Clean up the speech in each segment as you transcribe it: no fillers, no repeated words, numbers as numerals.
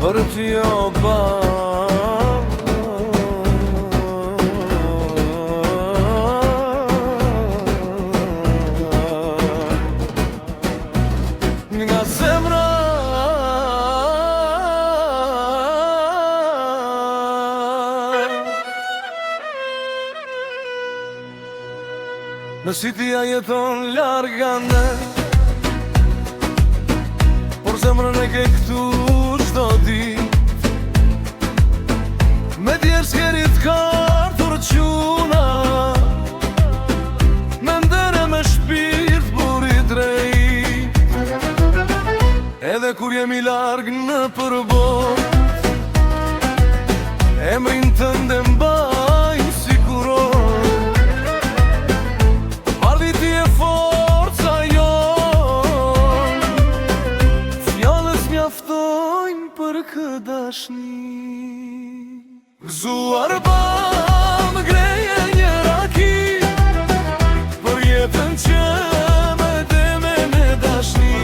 për t'jo ba. Nga zemra në si t'ja jeton larga ne, por zemrën e ke këtu çdo dit. Me djerë s'kerit kartur quna, me ndere me shpirt buri drejt. Edhe kur jemi larg në përbot, emrin tënde mbaj siguron. Bardhiti e forca jon, fjallës mjaftojnë për këtë dashni. Gëzuar bam greje një raki, për jetën që me deme me dashni.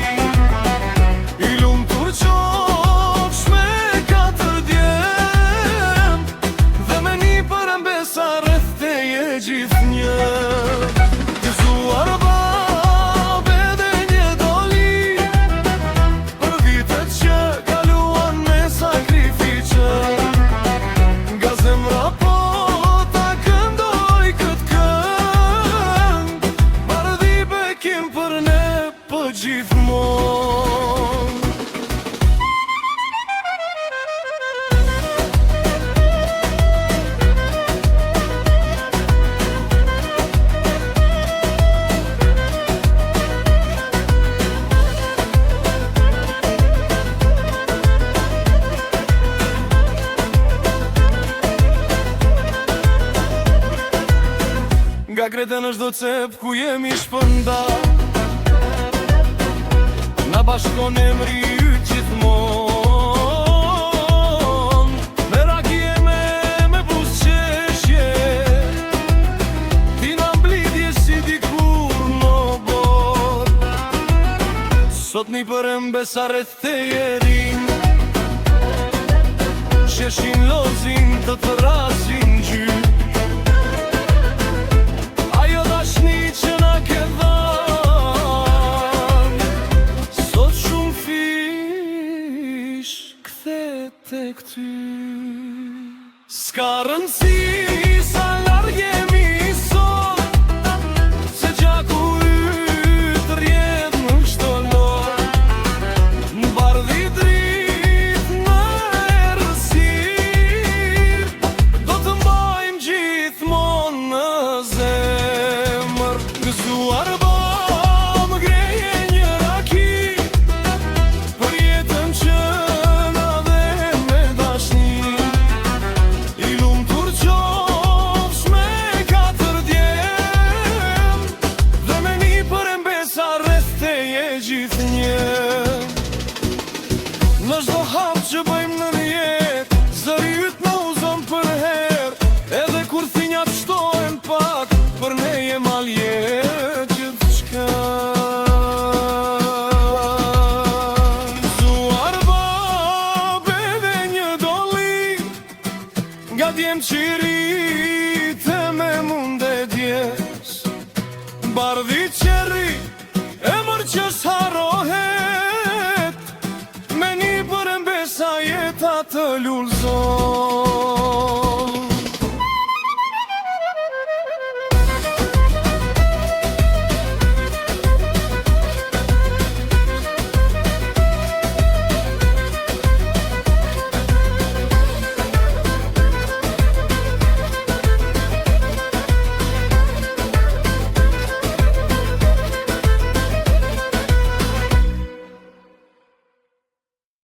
Nga krete në çdo cep ku jemi shpënda, na bashkon emri yt gjithmon. Me rakije me buzëqeshje, ti na mblidhje si dikur në bot. Sot një përëmbesa rreth teje rin, sheshin lozin të të rasin gjy. S'ka rëndësi sa larg jemi sot, se gjaku yt rrjedh në çdo lot. Në bardhi drit në errësirë, do të mbajmë gjithmonë në zemër. Gëzuar bam greje një raki, për jetën që në çdo hap që bëjmë në rjet, zëri yt në uzon për her. Edhe kur thinjat shtohen pak, për ne je maljet gjithçka. Gëzuar bab edhe një dolli, nga djem qirite me munde djes. Bardhi qerri, emër që s'harrohet, me një përëmbesa jeta të lullë.